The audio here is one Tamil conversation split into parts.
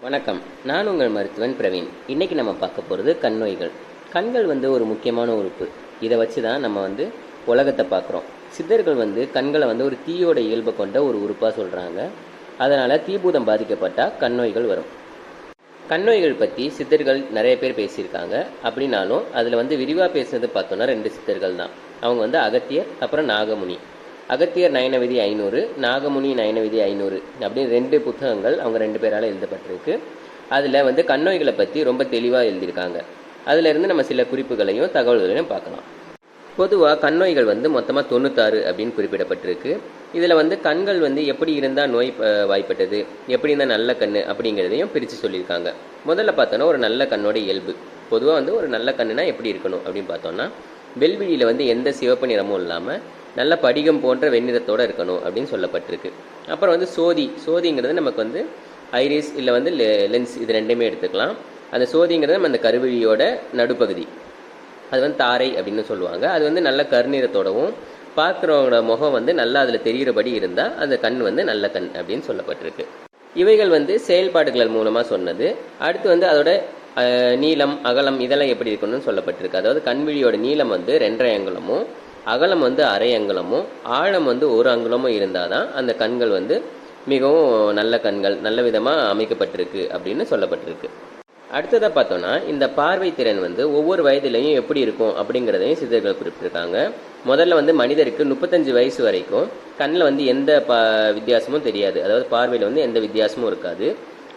வணக்கம். நான் உங்கள் மருத்துவன் பிரவீன். இன்றைக்கி நம்ம பார்க்க போகிறது கண் நோய்கள். கண்கள் ஒரு முக்கியமான உறுப்பு. இதை வச்சு தான் நம்ம உலகத்தை பார்க்குறோம். சித்தர்கள் கண்களை ஒரு தீயோட இயல்பை கொண்ட ஒரு உறுப்பாக சொல்கிறாங்க. அதனால் தீபூதம் பாதிக்கப்பட்டால் கண் நோய்கள் வரும். கண் நோய்கள் பற்றி சித்தர்கள் நிறைய பேர் பேசியிருக்காங்க. அப்படின்னாலும் அதில் விரிவாக பேசுனது பார்த்தோன்னா 2 சித்தர்கள் தான். அவங்க அகத்தியர், அப்புறம் நாகமுனி. அகத்தியர் நயனவிதி 500, நாகமுனி நயனவிதி 500 அப்படின்னு 2 புத்தகங்கள் அவங்க 2 பேரால் எழுதப்பட்டிருக்கு. அதில் கண் நோய்களை பற்றி ரொம்ப தெளிவாக எழுதியிருக்காங்க. அதிலிருந்து நம்ம சில குறிப்புகளையும் தகவல்களையும் பார்க்கலாம். பொதுவாக கண் நோய்கள் மொத்தமாக 96 அப்படின்னு குறிப்பிடப்பட்டிருக்கு. இதில் கண்கள் எப்படி இருந்தால் நோய் வாய்ப்பட்டது, எப்படி இருந்தால் நல்ல கண் அப்படிங்கிறதையும் பிரித்து சொல்லியிருக்காங்க. முதல்ல பார்த்தோன்னா ஒரு நல்ல கண்ணோட இயல்பு. பொதுவாக ஒரு நல்ல கண்ணுனா எப்படி இருக்கணும் அப்படின்னு பார்த்தோன்னா, வெல்விழியில் எந்த சிவப்பு நிறமும் இல்லாமல் நல்ல படிகம் போன்ற வெண்ணிறத்தோடு இருக்கணும் அப்படின்னு சொல்லப்பட்டிருக்கு. அப்புறம் சோதிங்கிறது நமக்கு ஐரிஸ் இல்லை லென்ஸ், இது ரெண்டுமே எடுத்துக்கலாம். அந்த சோதிங்கிறது நம்ம அந்த கருவிழியோட நடுப்பகுதி, அது தாரை அப்படின்னு சொல்லுவாங்க. அது நல்ல கருநிறத்தோடவும் பார்க்குறவங்களோட முகம் நல்லா அதில் தெரிகிறபடி இருந்தால் அந்த கண் நல்ல கண் அப்படின்னு சொல்லப்பட்டிருக்கு. இவைகள் செயல்பாடுகள் மூலமாக சொன்னது. அடுத்து அதோட நீளம், அகலம் இதெல்லாம் எப்படி இருக்கணும்னு சொல்லப்பட்டிருக்கு. அதாவது கண்விழியோட நீளம் 2.5 அங்குலமும், அகலம் 1/2 அங்குலமும், ஆழம் 1 அங்குலமும் இருந்தால் தான் அந்த கண்கள் மிகவும் நல்ல கண்கள், நல்ல விதமாக அமைக்கப்பட்டிருக்கு அப்படின்னு சொல்லப்பட்டிருக்கு. அடுத்ததாக பார்த்தோன்னா, இந்த பார்வை திறன் ஒவ்வொரு வயதிலையும் எப்படி இருக்கும் அப்படிங்கிறதையும் சித்தர்கள் குறிப்பிட்டிருக்காங்க. முதல்ல மனிதருக்கு 35 வயசு வரைக்கும் கண்ணில் எந்த வித்தியாசமும் தெரியாது. அதாவது பார்வையில் எந்த வித்தியாசமும் இருக்காது.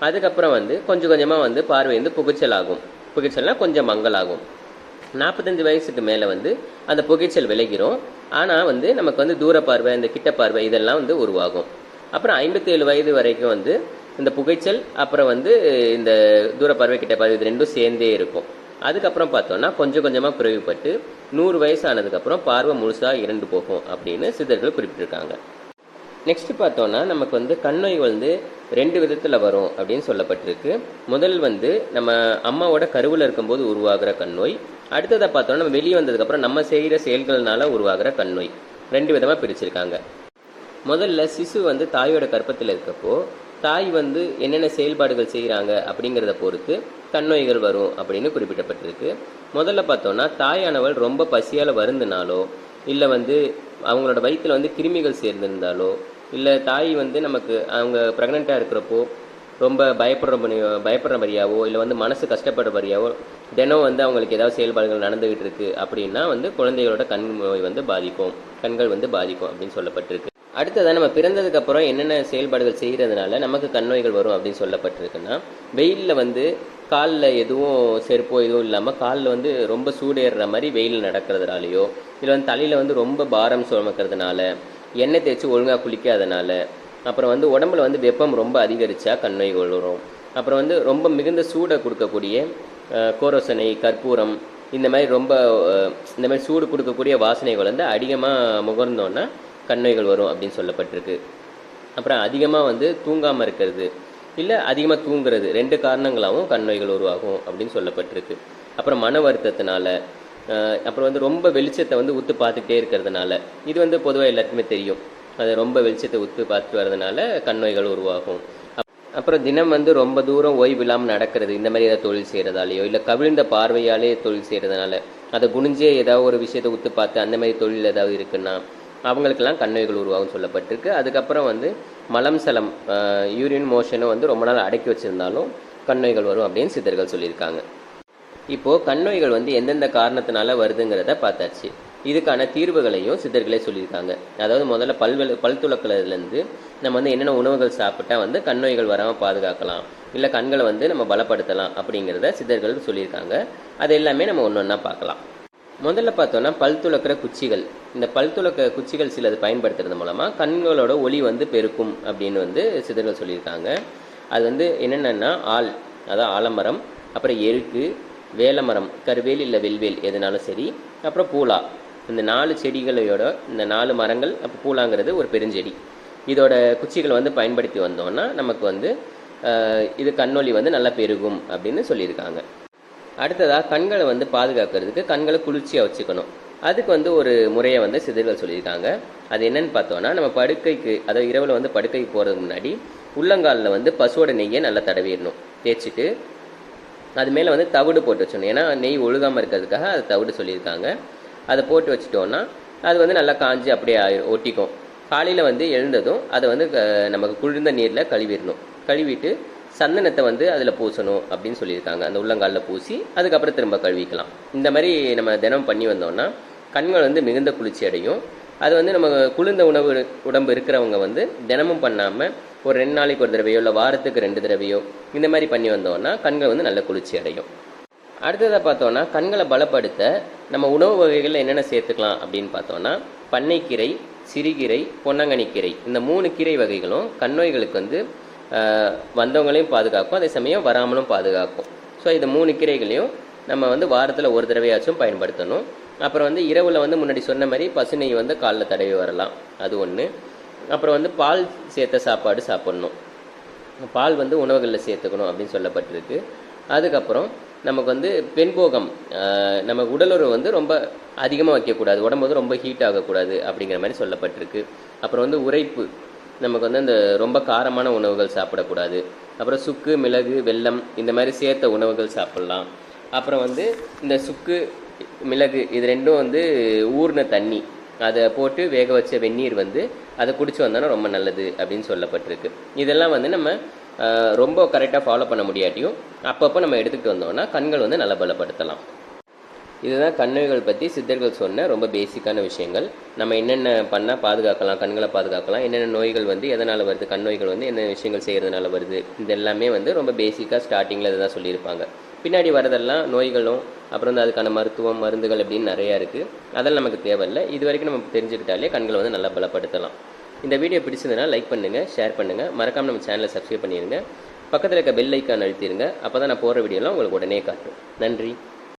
அதுக்கப்புறம் கொஞ்சம் கொஞ்சமாக பார்வை புகைச்சல் ஆகும். புகைச்சல்னால் கொஞ்சம் மங்கலாகும். 45 வயசுக்கு மேலே அந்த புகைச்சல் விலகிரும். ஆனால் நமக்கு தூர பார்வை, இந்த கிட்ட பார்வை இதெல்லாம் உருவாகும். அப்புறம் 57 வயது வரைக்கும் இந்த புகைச்சல் அப்புறம் இந்த தூர பார்வை, கிட்ட பார்வை இது ரெண்டும் சேர்ந்தே இருக்கும். அதுக்கப்புறம் பார்த்தோன்னா கொஞ்சம் கொஞ்சமாக குறைவுபட்டு 100 வயசு ஆனதுக்கப்புறம் பார்வை முழுசாக இறந்து போகும் அப்படின்னு சித்தர்கள் குறிப்பிட்டிருக்காங்க. நெக்ஸ்ட் பார்த்தோன்னா நமக்கு கண் நோய் 2 விதத்தில் வரும் அப்படின்னு சொல்லப்பட்டிருக்கு. முதல் நம்ம அம்மாவோட கருவில் இருக்கும்போது உருவாகிற கண் நோய். அடுத்ததை பார்த்தோன்னா நம்ம வெளியே வந்ததுக்கப்புறம் நம்ம செய்கிற செயல்கள்னால உருவாகிற கண் நோய். 2 விதமாக பிரிச்சிருக்காங்க. முதல்ல சிசு தாயோட கர்ப்பத்தில் இருக்கப்போ தாய் என்னென்ன செயல்பாடுகள் செய்கிறாங்க அப்படிங்கிறத பொறுத்து கண் நோய்கள் வரும் அப்படின்னு குறிப்பிடப்பட்டிருக்கு. முதல்ல பார்த்தோன்னா தாயானவள் ரொம்ப பசியால் வருந்தினாலோ, இல்லை அவங்களோட வயிற்றில் கிருமிகள் சேர்ந்திருந்தாலோ, இல்லை தாய் நமக்கு அவங்க ப்ரெக்னெண்ட்டாக இருக்கிறப்போ ரொம்ப பயப்படுற மாதிரியாவோ, இல்லை மனசு கஷ்டப்படுற மாதிரியாவோ தினம் அவங்களுக்கு ஏதாவது செயல்பாடுகள் நடந்துகிட்டு இருக்கு அப்படின்னா குழந்தைகளோட கண் நோய் பாதிக்கும், கண்கள் பாதிக்கும் அப்படின்னு சொல்லப்பட்டிருக்கு. அடுத்ததாக நம்ம பிறந்ததுக்கப்புறம் என்னென்ன செயல்பாடுகள் செய்கிறதுனால நமக்கு கண் நோய்கள் வரும் அப்படின்னு சொல்லப்பட்டிருக்குன்னா, வெயிலில் காலில் எதுவும் செருப்போ எதுவும் இல்லாமல் காலில் ரொம்ப சூடேறுற மாதிரி வெயில் நடக்கிறதுனாலையோ, இல்லை தலையில் ரொம்ப பாரம் சுமக்கிறதுனால, எண்ணெய் தேய்ச்சி ஒழுங்காக குளிக்காதனால, அப்புறம் உடம்புல வெப்பம் ரொம்ப அதிகரித்தா கண் நோய்கள் வரும். அப்புறம் ரொம்ப மிகுந்த சூடை கொடுக்கக்கூடிய கோரோசனை, கற்பூரம் இந்த மாதிரி சூடு கொடுக்கக்கூடிய வாசனைகள் அதிகமாக முகர்ந்தோன்னா கண் நோய்கள் வரும் அப்படின்னு சொல்லப்பட்டிருக்கு. அப்புறம் அதிகமாக தூங்காமல் இருக்கிறது, இல்லை அதிகமாக தூங்குறது, 2 காரணங்களாகவும் கண் நோய்கள் உருவாகும் அப்படின்னு சொல்லப்பட்டிருக்கு. அப்புறம் மன வருத்தத்தினால, அப்புறம் ரொம்ப வெளிச்சத்தை உத்து பார்த்துக்கிட்டே இருக்கிறதுனால, இது பொதுவாக எல்லாருக்குமே தெரியும். அது ரொம்ப வெளிச்சத்தை உத்து பார்த்துட்டு வர்றதுனால கண் நோய்கள் உருவாகும். அப்புறம் தினம் ரொம்ப தூரம் ஓய்வு இல்லாமல் நடக்கிறது, இந்த மாதிரி ஏதாவது தொழில் செய்கிறதாலையோ, இல்லை கவிழ்ந்த பார்வையாலே தொழில் செய்கிறதுனால, அதை குனிஞ்சே ஏதாவது ஒரு விஷயத்தை உத்து பார்த்து அந்த மாதிரி தொழில் ஏதாவது இருக்குன்னா அவங்களுக்கெல்லாம் கண் நோய்கள் உருவாகும் சொல்லப்பட்டிருக்கு. அதுக்கப்புறம் மலம் சலம், யூரின் மோஷனும் ரொம்ப நாள் அடக்கி வச்சுருந்தாலும் கண் நோய்கள் வரும் அப்படின்னு சித்தர்கள் சொல்லியிருக்காங்க. இப்போது கண் நோய்கள் எந்தெந்த காரணத்தினால வருதுங்கிறத பார்த்தாச்சு. இதுக்கான தீர்வுகளையும் சித்தர்களே சொல்லியிருக்காங்க. அதாவது முதல்ல பல் துலக்கிறதுலேருந்து நம்ம என்னென்ன உணவுகள் சாப்பிட்டா கண் நோய்கள் வராமல் பாதுகாக்கலாம், இல்லை கண்களை நம்ம பலப்படுத்தலாம் அப்படிங்கிறத சித்தர்கள் சொல்லியிருக்காங்க. அது எல்லாமே நம்ம ஒன்று ஒன்றா பார்க்கலாம். முதல்ல பார்த்தோன்னா பல் துலக்கிற குச்சிகள். இந்த பல் துலக்க குச்சிகள் சிலது பயன்படுத்துறது மூலமாக கண்களோட ஒளி பெருக்கும் அப்படின்னு சித்தர்கள் சொல்லியிருக்காங்க. அது என்னென்னா ஆல், அதாவது ஆலமரம், அப்புறம் எருக்கு, வேலமரம், கருவேல் இல்லை வெல்வேல் எதுனாலும் சரி, அப்புறம் பூலா, இந்த 4 செடிகளோட இந்த 4 மரங்கள், அப்போ பூலாங்கிறது ஒரு பெருஞ்செடி, இதோட குச்சிகள் பயன்படுத்தி வந்தோன்னா நமக்கு இது கண்ணொளி நல்லா பெருகும் அப்படின்னு சொல்லியிருக்காங்க. அடுத்ததாக கண்களை பாதுகாக்கிறதுக்கு கண்களை குளிர்ச்சியாக வச்சுக்கணும். அதுக்கு ஒரு முறையை சித்தர்கள் சொல்லியிருக்காங்க. அது என்னன்னு பார்த்தோன்னா, நம்ம படுக்கைக்கு, அதாவது இரவில் படுக்கைக்கு போகிறதுக்கு முன்னாடி உள்ளங்காலில் பசுவோட நெய்யை நல்லா தடவிடணும். தேய்ச்சிட்டு அது மேலே வந்து தவிடு போட்டு வச்சிடணும். ஏன்னா நெய் ஒழுகாமல் இருக்கிறதுக்காக அது தவிடு சொல்லியிருக்காங்க. அதை போட்டு வச்சுட்டோன்னா அது வந்து நல்லா காஞ்சி அப்படியே ஒட்டிக்கும். காலையில் வந்து எழுந்ததும் அதை வந்து நமக்கு குளிர்ந்த நீரில் கழுவிடணும். கழுவிட்டு சந்தனத்தை வந்து அதில் பூசணும் அப்படின்னு சொல்லியிருக்காங்க. அந்த உள்ளங்காலில் பூசி அதுக்கப்புறம் திரும்ப கழுவிக்கலாம். இந்த மாதிரி நம்ம தினம் பண்ணி வந்தோம்னா கண்கள் வந்து மிகுந்த குளிர்ச்சி அடையும். அது வந்து நம்ம குளிர்ந்த உடம்பு இருக்கிறவங்க வந்து தினமும் பண்ணாமல் ஒரு 2 நாளைக்கு ஒரு தடவையோ இல்லை வாரத்துக்கு 2 தடவையோ இந்த மாதிரி பண்ணி வந்தோம்னா கண்கள் வந்து நல்ல குளிர்ச்சி அடையும். அடுத்ததாக பார்த்தோன்னா கண்களை பலப்படுத்த நம்ம உணவு வகைகளில் என்னென்ன சேர்த்துக்கலாம் அப்படின்னு பார்த்தோன்னா பண்ணைக்கீரை, சிறுகீரை, பொன்னாங்கண்ணிக்கீரை இந்த 3 கீரை வகைகளும் கண் நோய்களுக்கு வந்து வந்தவங்களையும் பாதுகாக்கும், அதே சமயம் வராமலும் பாதுகாக்கும். ஸோ இந்த 3 கீரைகளையும் நம்ம வந்து வாரத்தில் ஒரு தடவையாச்சும் பயன்படுத்தணும். அப்புறம் வந்து இரவில் வந்து முன்னாடி சொன்ன மாதிரி பசுநெய் வந்து காலில் தடவி வரலாம், அது ஒன்று. அப்புறம் வந்து பால் சேர்த்த சாப்பாடு சாப்பிட்ணும். பால் வந்து உணவுகளில் சேர்த்துக்கணும் அப்படின்னு சொல்லப்பட்டிருக்கு. அதுக்கப்புறம் நமக்கு வந்து பெண்போகம், நம்ம உடலுறவு வந்து ரொம்ப அதிகமாக வைக்கக்கூடாது, உடம்பு வந்து ரொம்ப ஹீட் ஆகக்கூடாது அப்படிங்கிற மாதிரி சொல்லப்பட்டிருக்கு. அப்புறம் வந்து உரைப்பு, நமக்கு வந்து இந்த ரொம்ப காரமான உணவுகள் சாப்பிடக்கூடாது. அப்புறம் சுக்கு, மிளகு, வெல்லம் இந்த மாதிரி சேர்த்த உணவுகள் சாப்பிட்லாம். அப்புறம் வந்து இந்த சுக்கு, மிளகு இது ரெண்டும் வந்து ஊறின தண்ணி அதை போட்டு வேக வச்ச வெந்நீர் வந்து அதை குடிச்சு வந்தோன்னா ரொம்ப நல்லது அப்படின்னு சொல்லப்பட்டிருக்கு. இதெல்லாம் வந்து நம்ம ரொம்ப கரெக்டாக ஃபாலோ பண்ண முடியாட்டியும் அப்பப்போ நம்ம எடுத்துகிட்டு வந்தோம்னா கண்கள் வந்து நல்லா பலப்படுத்தலாம். இதுதான் கண்ணோய்கள் பற்றி சித்தர்கள் சொன்ன ரொம்ப பேசிக்கான விஷயங்கள். நம்ம என்னென்ன பண்ணால் பாதுகாக்கலாம், கண்களை பாதுகாக்கலாம், என்னென்ன நோய்கள் வந்து எதனால் வருது, கண் நோய்கள் வந்து என்ன விஷயங்கள் செய்கிறதுனால வருது, இது எல்லாமே வந்து ரொம்ப பேசிக்காக ஸ்டார்டிங்கில் இதை தான் சொல்லியிருப்பாங்க. பின்னாடி வரதெல்லாம் நோய்களும் அப்புறம் வந்து அதுக்கான மருத்துவம், மருந்துகள் அப்படின்னு நிறையா இருக்குது. அதெல்லாம் நமக்கு தேவையில்லை. இது வரைக்கும் நம்ம தெரிஞ்சுக்கிட்டாலே கண்களை வந்து நல்லா பலப்படுத்தலாம். இந்த வீடியோ பிடிச்சதுன்னா லைக் பண்ணுங்கள், ஷேர் பண்ணுங்கள், மறக்காமல் நம்ம சேனலை சப்ஸ்கிரைப் பண்ணிடுங்க. பக்கத்தில் இருக்க பெல் ஐக்கான் அழுத்திடுங்க. அப்போ தான் நான் போகிற வீடியோலாம் உங்களுக்கு உடனே காட்டும். நன்றி.